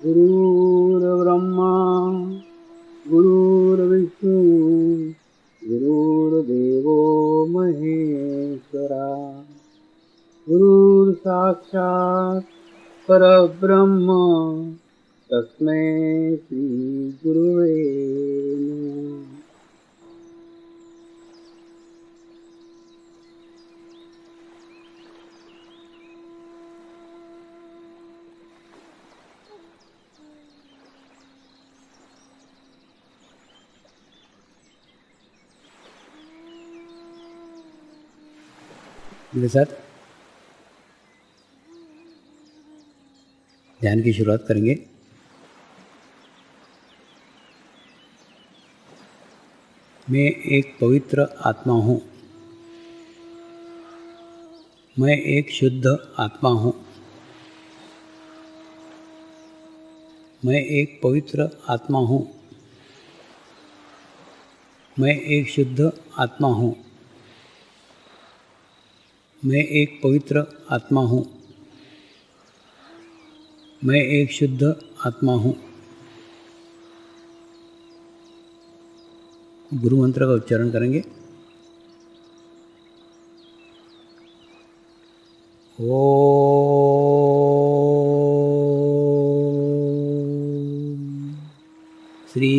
गुरुर्ब्रह्मा गुरुर्विष्णु गुरुर्देवो महेश्वरा गुरुर्साक्षात् परब्रह्म तस्मै श्री गुरुवे नमः। मेरे साथ ध्यान की शुरुआत करेंगे। मैं एक पवित्र आत्मा हूँ। मैं एक शुद्ध आत्मा हूँ। मैं एक पवित्र आत्मा हूँ। मैं एक शुद्ध आत्मा हूँ। मैं एक पवित्र आत्मा हूँ। मैं एक शुद्ध आत्मा हूँ। गुरु मंत्र का उच्चारण करेंगे। ओम श्री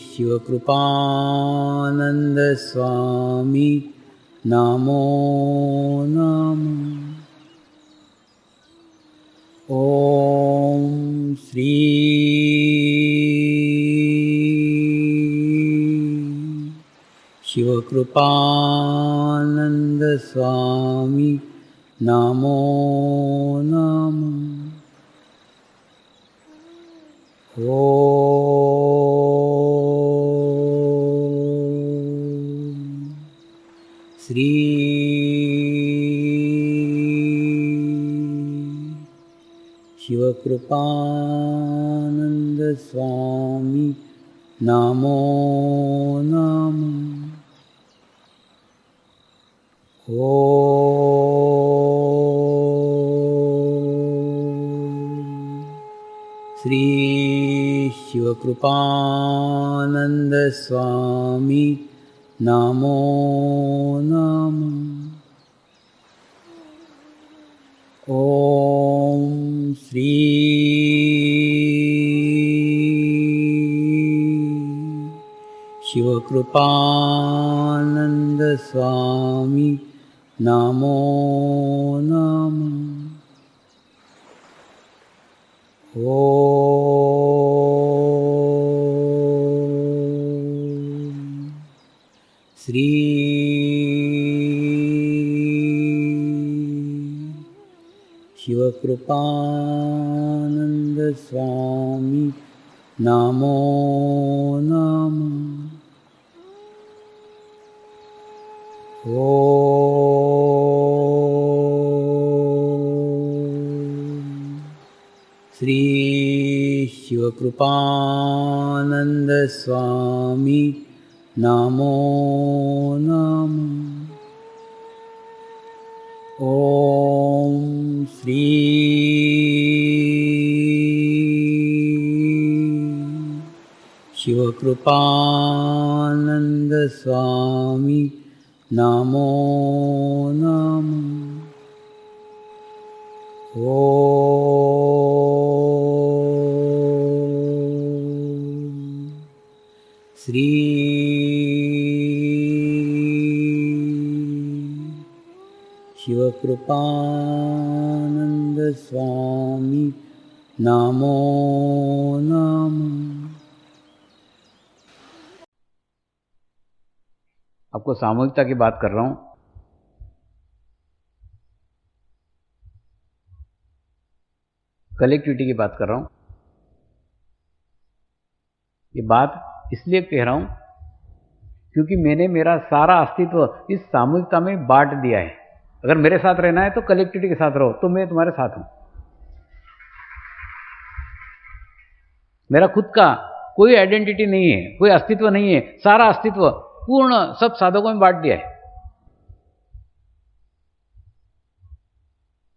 शिवकृपानंद स्वामी नमो नमः। ओम श्री शिवकृपानंद स्वामी नमो नमः। ओम श्री शिवकृपानंद स्वामी नमो नमः। ओम श्री शिवकृपानंद स्वामी नमो नमः। ओम श्री शिवकृपानंद स्वामी नमो नमः। ओम श्री शिवकृपानंद स्वामी नमो नमः। ओम श्री शिवकृपानंद स्वामी नमो नमः। ओम श्री शिवकृपानंद स्वामी नमो नमः। ओम श्री शिवकृपानंद स्वामी नमो नमः। आपको सामूहिकता की बात कर रहा हूं। कलेक्टिविटी की बात कर रहा हूं। ये बात इसलिए कह रहा हूं क्योंकि मैंने मेरा सारा अस्तित्व इस सामूहिकता में बांट दिया है। अगर मेरे साथ रहना है तो कलेक्टिविटी के साथ रहो, तो मैं तुम्हारे साथ हूं। मेरा खुद का कोई आइडेंटिटी नहीं है, कोई अस्तित्व नहीं है। सारा अस्तित्व पूर्ण सब साधकों में बांट दिया है।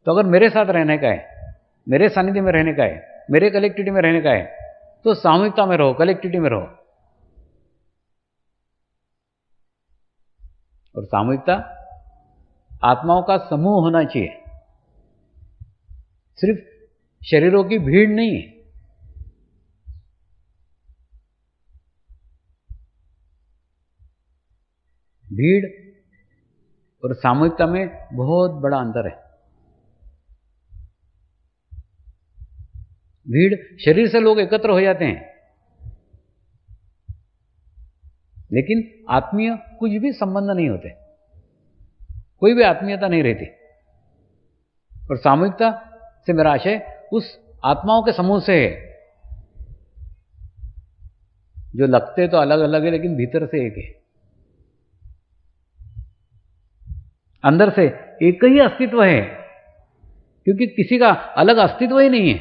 तो अगर मेरे साथ रहने का है, मेरे सानिध्य में रहने का है, मेरे कलेक्टिविटी में रहने का है, तो सामूहिकता में रहो, कलेक्टिविटी में रहो। और सामूहिकता आत्माओं का समूह होना चाहिए, सिर्फ शरीरों की भीड़ नहीं है। भीड़ और सामूहिकता में बहुत बड़ा अंतर है। भीड़, शरीर से लोग एकत्र हो जाते हैं, लेकिन आत्मीय कुछ भी संबंध नहीं होते, कोई भी आत्मीयता नहीं रहती। और सामूहिकता से मेरा आशय उस आत्माओं के समूह से है जो लगते तो अलग अलग है लेकिन भीतर से एक है, अंदर से एक ही अस्तित्व है, क्योंकि किसी का अलग अस्तित्व ही नहीं है,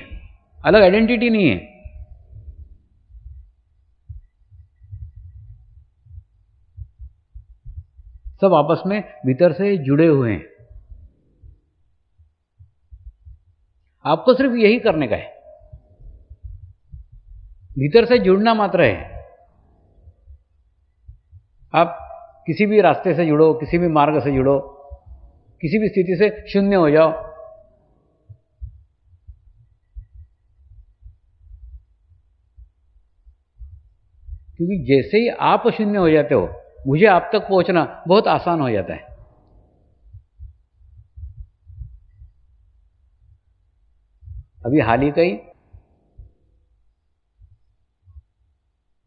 अलग आइडेंटिटी नहीं है। सब आपस में भीतर से जुड़े हुए हैं। आपको सिर्फ यही करने का है, भीतर से जुड़ना मात्र है। आप किसी भी रास्ते से जुड़ो, किसी भी मार्ग से जुड़ो, किसी भी स्थिति से शून्य हो जाओ, क्योंकि जैसे ही आप शून्य हो जाते हो, मुझे आप तक पहुंचना बहुत आसान हो जाता है। अभी हाल ही का ही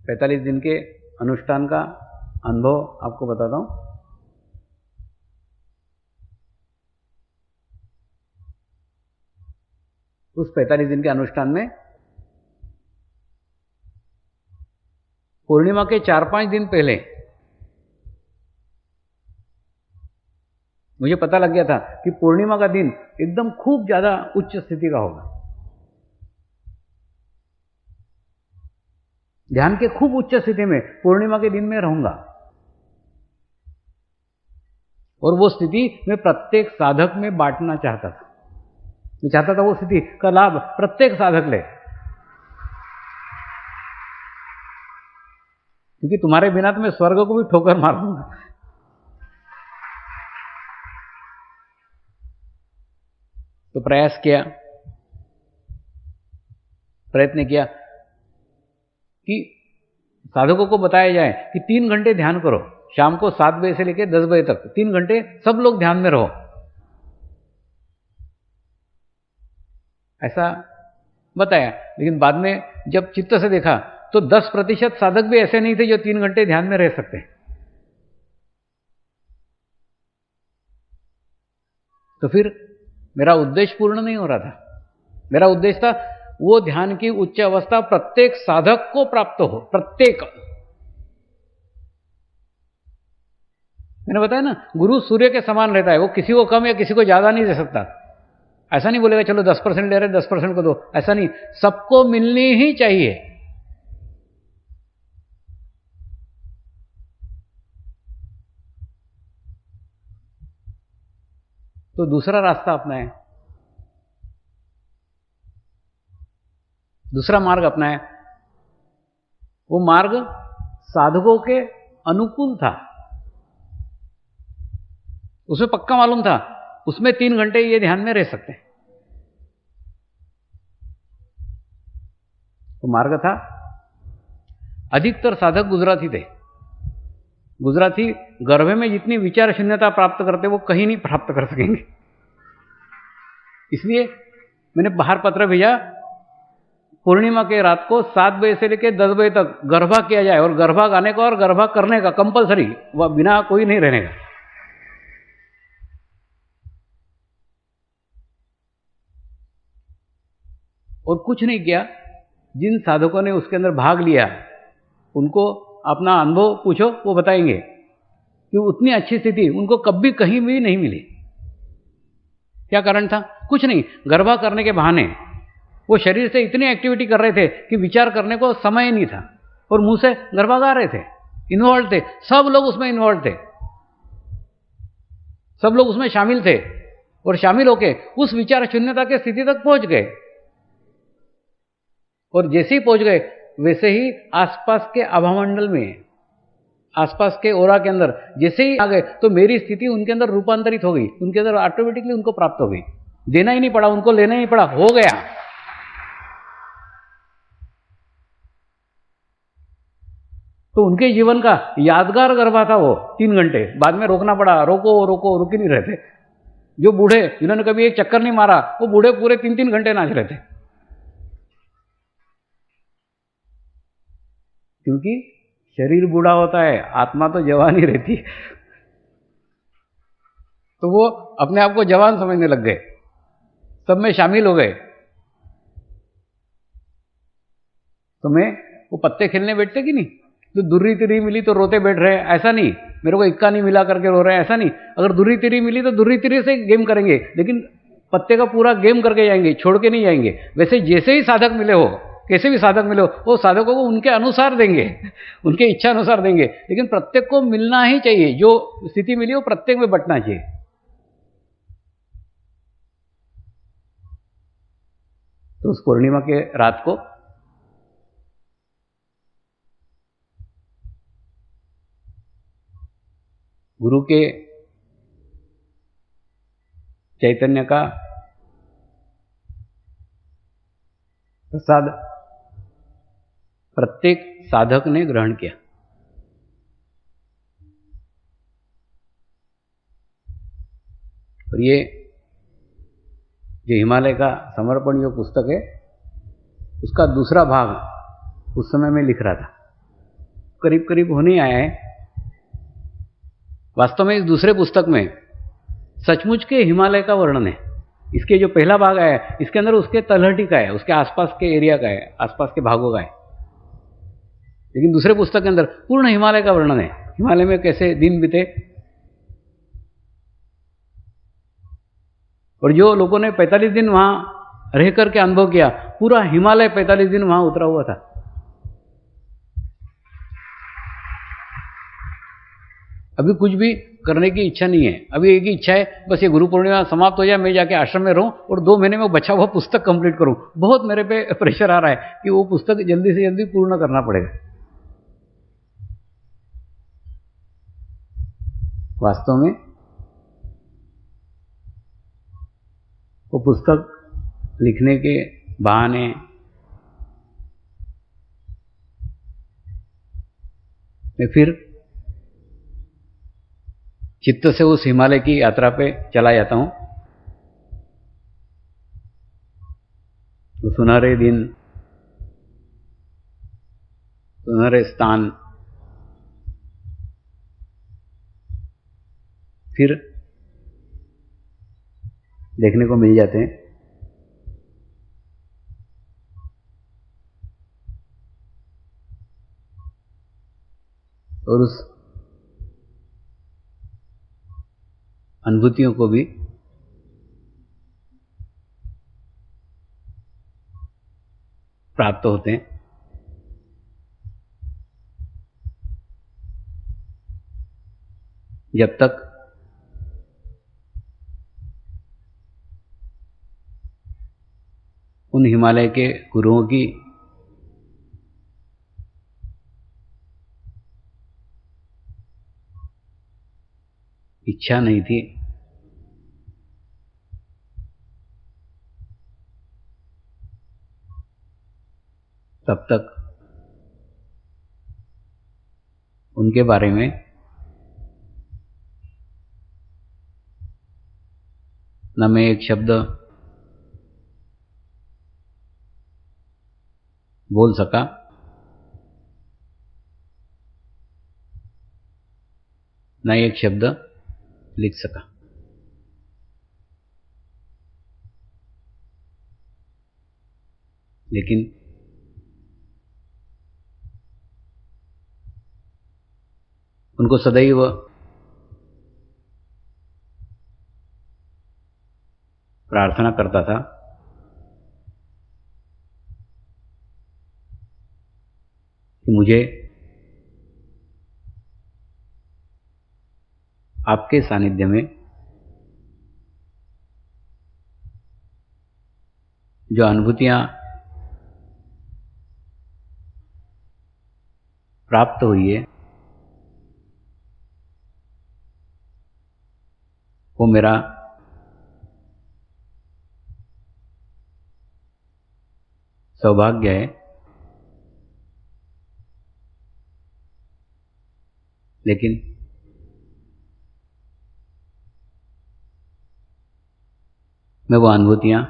45 दिन के अनुष्ठान का अनुभव आपको बताता हूं। उस 45 दिन के अनुष्ठान में पूर्णिमा के 4-5 दिन पहले मुझे पता लग गया था कि पूर्णिमा का दिन एकदम खूब ज्यादा उच्च स्थिति का होगा, ध्यान के खूब उच्च स्थिति में पूर्णिमा के दिन में रहूंगा। और वो स्थिति मैं प्रत्येक साधक में बांटना चाहता था। मैं चाहता था वो स्थिति का लाभ प्रत्येक साधक ले, क्योंकि तुम्हारे बिना तो मैं स्वर्ग को भी ठोकर मार दूंगा। तो प्रयत्न किया कि साधकों को बताया जाए कि 3 घंटे ध्यान करो, शाम को 7 बजे से लेकर 10 बजे तक 3 घंटे सब लोग ध्यान में रहो। ऐसा बताया, लेकिन बाद में जब चित्त से देखा तो 10% साधक भी ऐसे नहीं थे जो 3 घंटे ध्यान में रह सकते। तो फिर मेरा उद्देश्य पूर्ण नहीं हो रहा था। मेरा उद्देश्य था वो ध्यान की उच्च अवस्था प्रत्येक साधक को प्राप्त हो, प्रत्येक। मैंने बताया ना, गुरु सूर्य के समान रहता है, वो किसी को कम या किसी को ज्यादा नहीं दे सकता। ऐसा नहीं बोलेगा चलो 10% ले रहे 10% को दो, ऐसा नहीं, सबको मिलनी ही चाहिए। तो दूसरा रास्ता अपनाए, दूसरा मार्ग अपनाया। वो मार्ग साधकों के अनुकूल था, उसमें पक्का मालूम था उसमें 3 घंटे ये ध्यान में रह सकते हैं। तो मार्ग था, अधिकतर साधक गुजराती थे। गुजराती गर्भ में जितनी विचार शून्यता प्राप्त करते वो कहीं नहीं प्राप्त कर सकेंगे। इसलिए मैंने बाहर पत्र भेजा, पूर्णिमा के रात को 7 बजे से लेकर 10 बजे तक गरबा किया जाए, और गरबा गाने का और गरबा करने का कंपलसरी, वह बिना कोई नहीं रहने का। और कुछ नहीं किया। जिन साधकों ने उसके अंदर भाग लिया उनको अपना अनुभव पूछो, वो बताएंगे कि उतनी अच्छी स्थिति उनको कभी कहीं भी नहीं मिली। क्या कारण था? कुछ नहीं, गरबा करने के बहाने वो शरीर से इतनी एक्टिविटी कर रहे थे कि विचार करने को समय ही नहीं था, और मुंह से गरबा गा रहे थे, इन्वॉल्व थे, सब लोग उसमें इन्वॉल्व थे, सब लोग उसमें शामिल थे, और शामिल होके उस विचार शून्यता के स्थिति तक पहुंच गए। और जैसे ही पहुंच गए वैसे ही आसपास के आभामंडल में, आसपास के ओरा के अंदर जैसे ही आ गए तो मेरी स्थिति उनके अंदर रूपांतरित हो गई, उनके अंदर ऑटोमेटिकली उनको प्राप्त हो गई। देना ही नहीं पड़ा, उनको लेना ही नहीं पड़ा, हो गया। तो उनके जीवन का यादगार गरबा था वो 3 घंटे। बाद में रोकना पड़ा, रोको रोको, रुक ही नहीं रहे थे। जो बूढ़े जिन्होंने कभी एक चक्कर नहीं मारा, वो बूढ़े पूरे 3-3 घंटे नाच रहे थे, क्योंकि शरीर बूढ़ा होता है, आत्मा तो जवान ही रहती है। तो वो अपने आप को जवान समझने लग गए, सब में शामिल हो गए। तो मैं वो पत्ते खेलने बैठते कि नहीं, तो दुर्री तिरी मिली तो रोते बैठ रहे, ऐसा नहीं। मेरे को इक्का नहीं मिला करके रो रहे हैं, ऐसा नहीं। अगर दुर्री तिरी मिली तो दुर्री तिरी से गेम करेंगे, लेकिन पत्ते का पूरा गेम करके जाएंगे, छोड़ के नहीं जाएंगे। वैसे जैसे ही साधक मिले हो, कैसे भी साधक मिले हो, वो साधकों को उनके अनुसार देंगे, उनके इच्छा अनुसार देंगे, लेकिन प्रत्येक को मिलना ही चाहिए। जो स्थिति मिली वो प्रत्येक में बंटना चाहिए। तो उस पूर्णिमा के रात को गुरु के चैतन्य का प्रसाद प्रत्येक साधक ने ग्रहण किया। और ये जो हिमालय का समर्पण जो पुस्तक है, उसका दूसरा भाग उस समय में लिख रहा था, करीब करीब होने आया है। वास्तव में इस दूसरे पुस्तक में सचमुच के हिमालय का वर्णन है। इसके जो पहला भाग आया है, इसके अंदर उसके तलहटी का है, उसके आसपास के एरिया का है, आसपास के भागों का है। लेकिन दूसरे पुस्तक के अंदर पूर्ण हिमालय का वर्णन है, हिमालय में कैसे दिन बीते। और जो लोगों ने 45 दिन वहां रह करके अनुभव किया, पूरा हिमालय 45 दिन वहां उतरा हुआ था। अभी कुछ भी करने की इच्छा नहीं है, अभी एक ही इच्छा है, बस ये गुरु पूर्णिमा समाप्त हो जाए, मैं जाके आश्रम में रहूं और 2 महीने में बचा हुआ पुस्तक कंप्लीट करूं। बहुत मेरे पे प्रेशर आ रहा है कि वो पुस्तक जल्दी से जल्दी पूर्ण करना पड़ेगा। वास्तव में वो पुस्तक लिखने के बहाने मैं फिर चित्त से उस हिमालय की यात्रा पे चला जाता हूं। तो सुनहरे दिन, सुनहरे स्थान फिर देखने को मिल जाते हैं। और उस अनुभूतियों को भी प्राप्त होते हैं। जब तक उन हिमालय के गुरुओं की इच्छा नहीं थी, तब तक उनके बारे में न मैं एक शब्द बोल सका, न एक शब्द लिख सका। लेकिन उनको सदैव प्रार्थना करता था कि मुझे आपके सानिध्य में जो अनुभूतियां प्राप्त हुई है वो मेरा सौभाग्य है। लेकिन मैं वो अनुभूतियाँ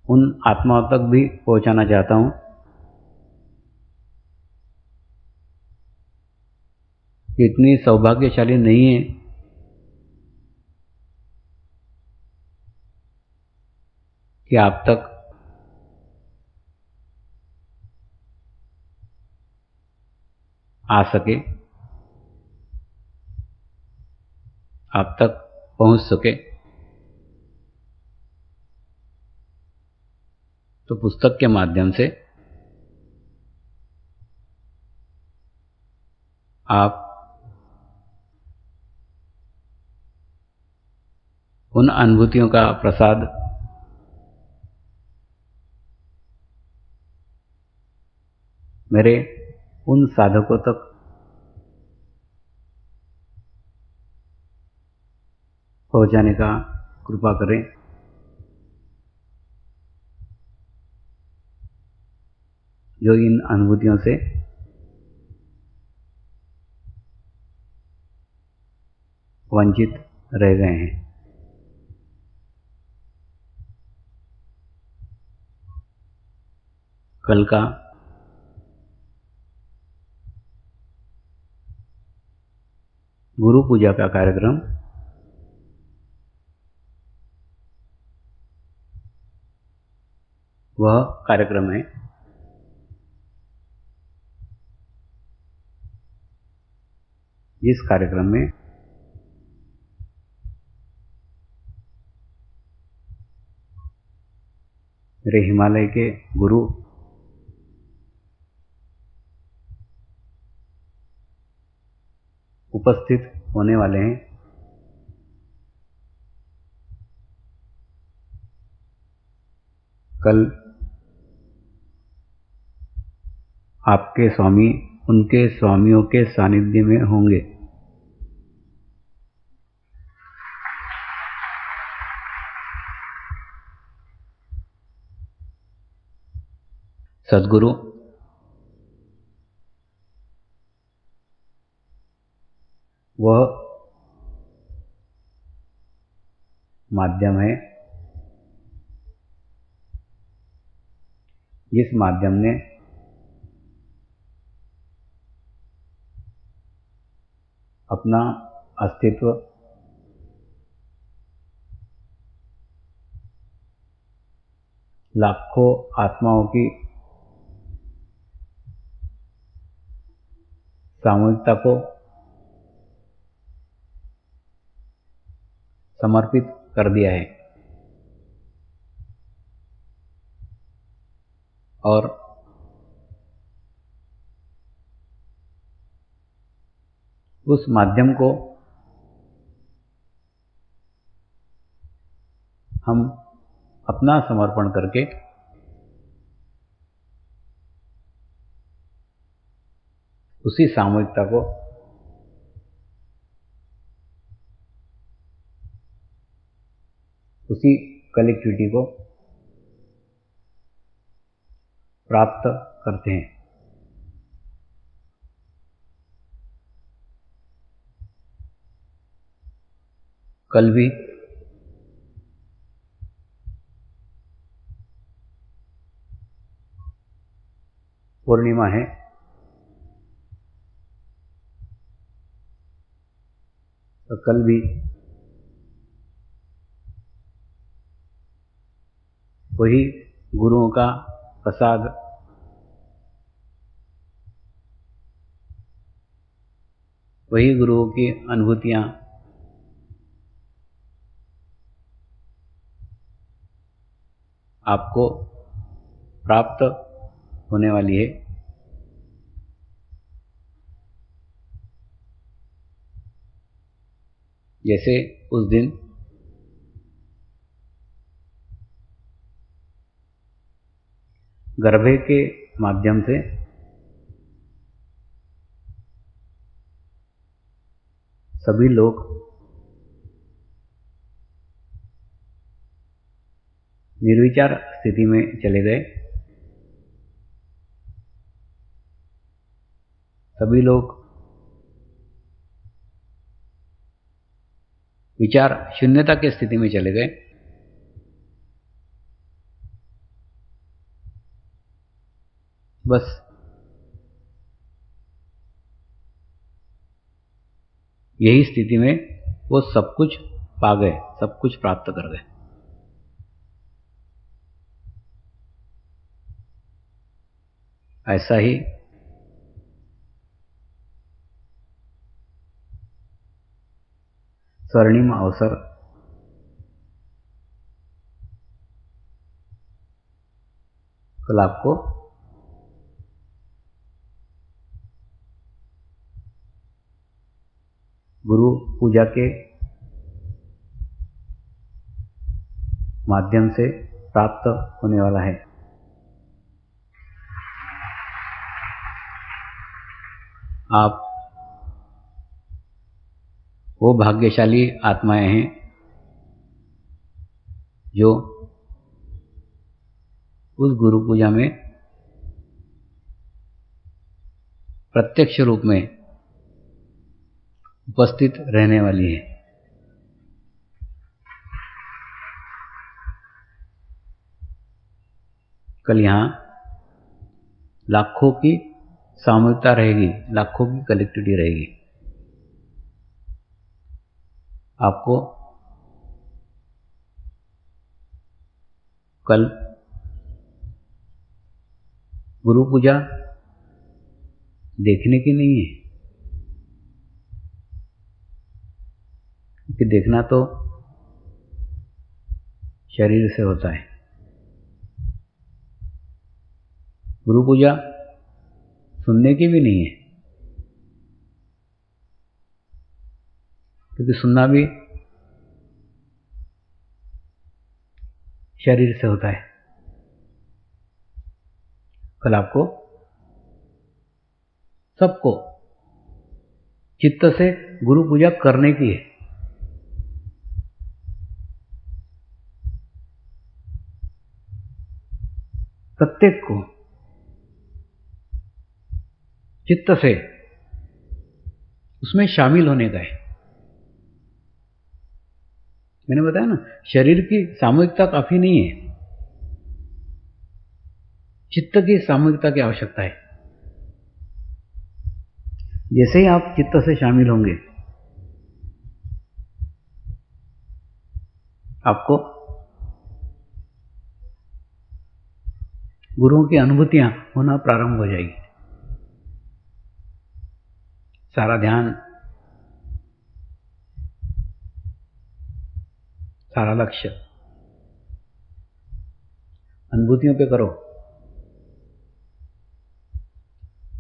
उन आत्माओं तक भी पहुंचाना चाहता हूं कि इतनी सौभाग्यशाली नहीं है कि आप तक आ सके, आप तक पहुंच सके। तो पुस्तक के माध्यम से आप उन अनुभूतियों का प्रसाद मेरे उन साधकों तक पहुंचाने का कृपा करें जो इन अनुभूतियों से वंचित रह गए हैं। कल का गुरु पूजा का कार्यक्रम वह कार्यक्रम है जिस कार्यक्रम में मेरे हिमालय के गुरु उपस्थित होने वाले हैं। कल आपके स्वामी उनके स्वामियों के सानिध्य में होंगे। सद्गुरु वह माध्यम है जिस माध्यम ने अपना अस्तित्व लाखों आत्माओं की सामूहिकता को समर्पित कर दिया है और उस माध्यम को हम अपना समर्पण करके उसी सामूहिकता को उसी कलेक्टिविटी को प्राप्त करते हैं। कल भी पूर्णिमा है। तो कल भी वही गुरुओं का प्रसाद वही गुरुओं की अनुभूतियाँ आपको प्राप्त होने वाली है। जैसे उस दिन गर्भे के माध्यम से सभी लोग निर्विचार स्थिति में चले गए। सभी लोग विचार शून्यता की स्थिति में चले गए। बस यही स्थिति में वो सब कुछ पा गए, सब कुछ प्राप्त कर गए। ऐसा ही स्वर्णिम अवसर कल आपको गुरु पूजा के माध्यम से प्राप्त होने वाला है। आप वो भाग्यशाली आत्माएं हैं जो उस गुरु पूजा में प्रत्यक्ष रूप में उपस्थित रहने वाली है। कल यहाँ लाखों की सामूहिकता रहेगी, लाखों की कलेक्टिविटी रहेगी। आपको कल गुरु पूजा देखने की नहीं है, क्योंकि देखना तो शरीर से होता है। गुरु पूजा सुनने की भी नहीं है, क्योंकि सुनना भी शरीर से होता है। कल आपको सबको चित्त से गुरु पूजा करने की है। प्रत्येक को चित्त से उसमें शामिल होने का है। मैंने बताया ना, शरीर की सामूहिकता काफी नहीं है, चित्त की सामूहिकता की आवश्यकता है। जैसे ही आप चित्त से शामिल होंगे, आपको गुरुओं की अनुभूतियां होना प्रारंभ हो जाएगी। सारा ध्यान, सारा लक्ष्य अनुभूतियों पे करो।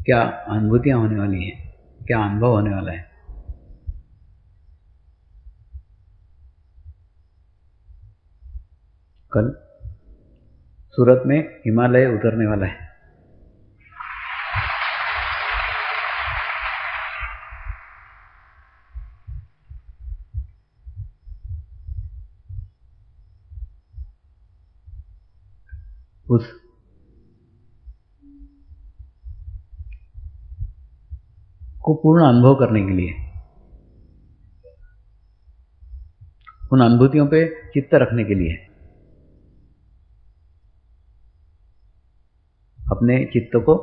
क्या अनुभूतियां होने वाली हैं, क्या अनुभव होने वाला है। कल सूरत में हिमालय उतरने वाला है। उस को पूर्ण अनुभव करने के लिए, उन अनुभूतियों पे चित्त रखने के लिए अपने चित्त को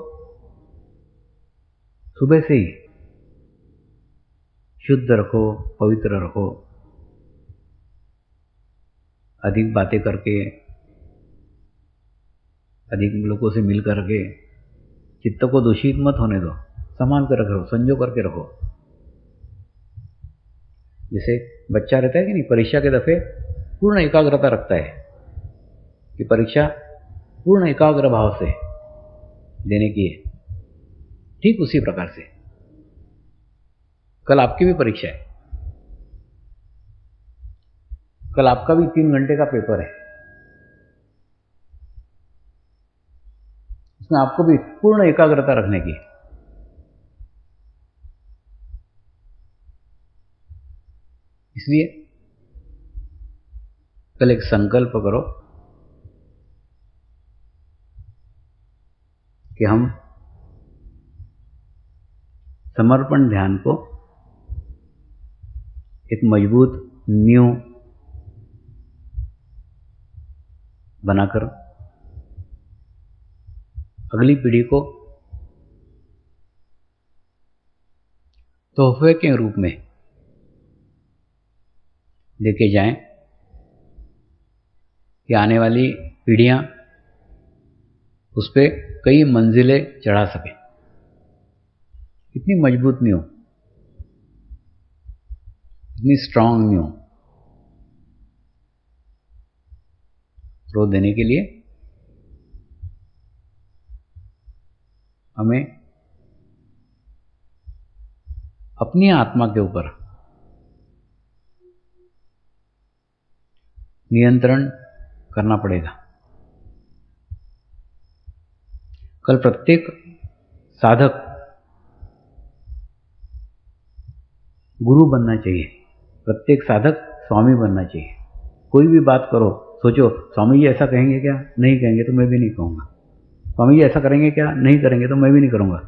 सुबह से ही शुद्ध रखो, पवित्र रखो। अधिक बातें करके, अधिक लोगों से मिल करके चित्त को दूषित मत होने दो, संभाल कर रखो, संजो करके रखो। जैसे बच्चा रहता है कि नहीं, परीक्षा के दफे पूर्ण एकाग्रता रखता है कि परीक्षा पूर्ण एकाग्र भाव से देने की है, ठीक उसी प्रकार से कल आपकी भी परीक्षा है। कल आपका भी 3 घंटे का पेपर है। इसमें आपको भी पूर्ण एकाग्रता रखने की। इसलिए कल एक संकल्प करो कि हम समर्पण ध्यान को एक मजबूत नींव बनाकर अगली पीढ़ी को तोहफे के रूप में देके जाएं कि आने वाली पीढ़ियां उस पर कई मंजिलें चढ़ा सकें। इतनी मजबूत नींव, इतनी स्ट्रांग नींव रो देने के लिए हमें अपनी आत्मा के ऊपर नियंत्रण करना पड़ेगा। कल प्रत्येक साधक गुरु बनना चाहिए, प्रत्येक साधक स्वामी बनना चाहिए। कोई भी बात करो, सोचो स्वामी जी ऐसा कहेंगे क्या? नहीं कहेंगे तो मैं भी नहीं कहूँगा। स्वामी जी ऐसा करेंगे क्या? नहीं करेंगे तो मैं भी नहीं करूँगा।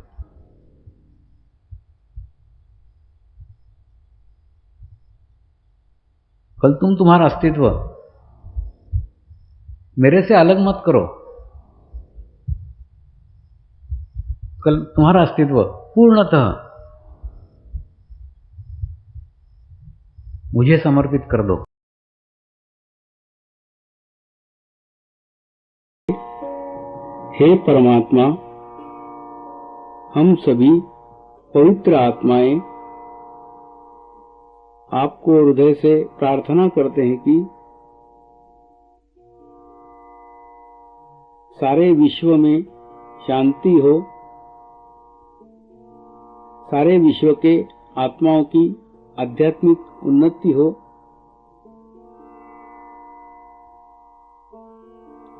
कल तुम तुम्हारा अस्तित्व मेरे से अलग मत करो। कल तुम्हारा अस्तित्व पूर्णतः मुझे समर्पित कर दो। हे परमात्मा, हम सभी पवित्र आत्माएं आपको हृदय से प्रार्थना करते हैं कि सारे विश्व में शांति हो, सारे विश्व के आत्माओं की आध्यात्मिक उन्नति हो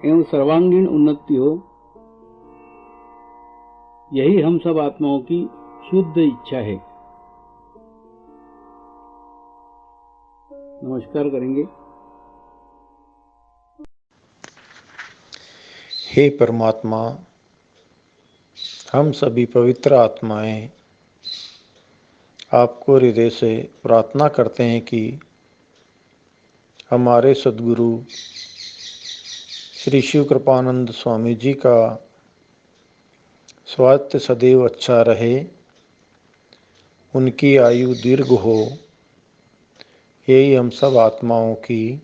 एवं सर्वांगीण उन्नति हो। यही हम सब आत्माओं की शुद्ध इच्छा है। नमस्कार करेंगे। हे परमात्मा, हम सभी पवित्र आत्माएं आपको हृदय से प्रार्थना करते हैं कि हमारे सद्गुरु श्री शिव कृपानंद स्वामी जी का स्वास्थ्य सदैव अच्छा रहे, उनकी आयु दीर्घ हो। यही हम सब आत्माओं की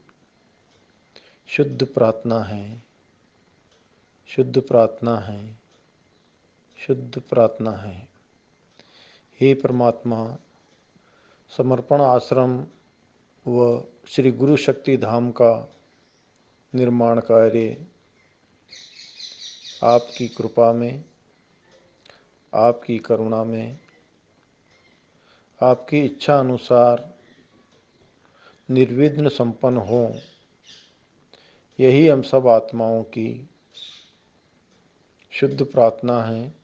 शुद्ध प्रार्थना है, शुद्ध प्रार्थना है, शुद्ध प्रार्थना है। हे परमात्मा, समर्पण आश्रम व श्री गुरु शक्ति धाम का निर्माण कार्य आपकी कृपा में, आपकी करुणा में, आपकी इच्छा अनुसार निर्विघ्न संपन्न हो। यही हम सब आत्माओं की शुद्ध प्रार्थना है,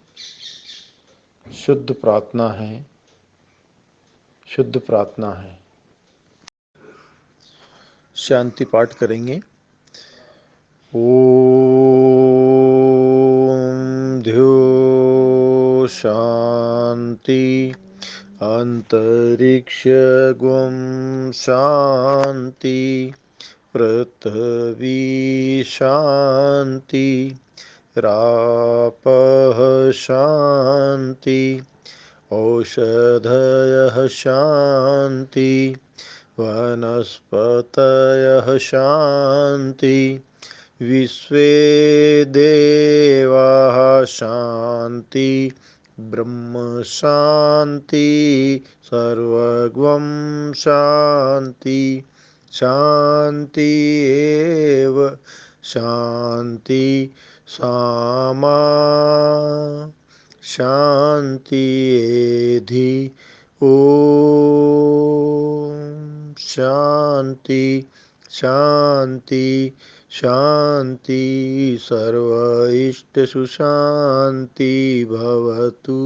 शुद्ध प्रार्थना है, शुद्ध प्रार्थना है। शांति पाठ करेंगे। ओम ध्यो शांति अंतरिक्ष गुम शांति पृथ्वी शांति रापः शांति औषधयः शांति वनस्पतयः शांति विश्वे देवाः शांति ब्रह्म शांति सर्वगं शांति शांति एव शांति सामा शांति एधि ओम शांति शांति शांति सर्व इष्टसु शांति भवतु।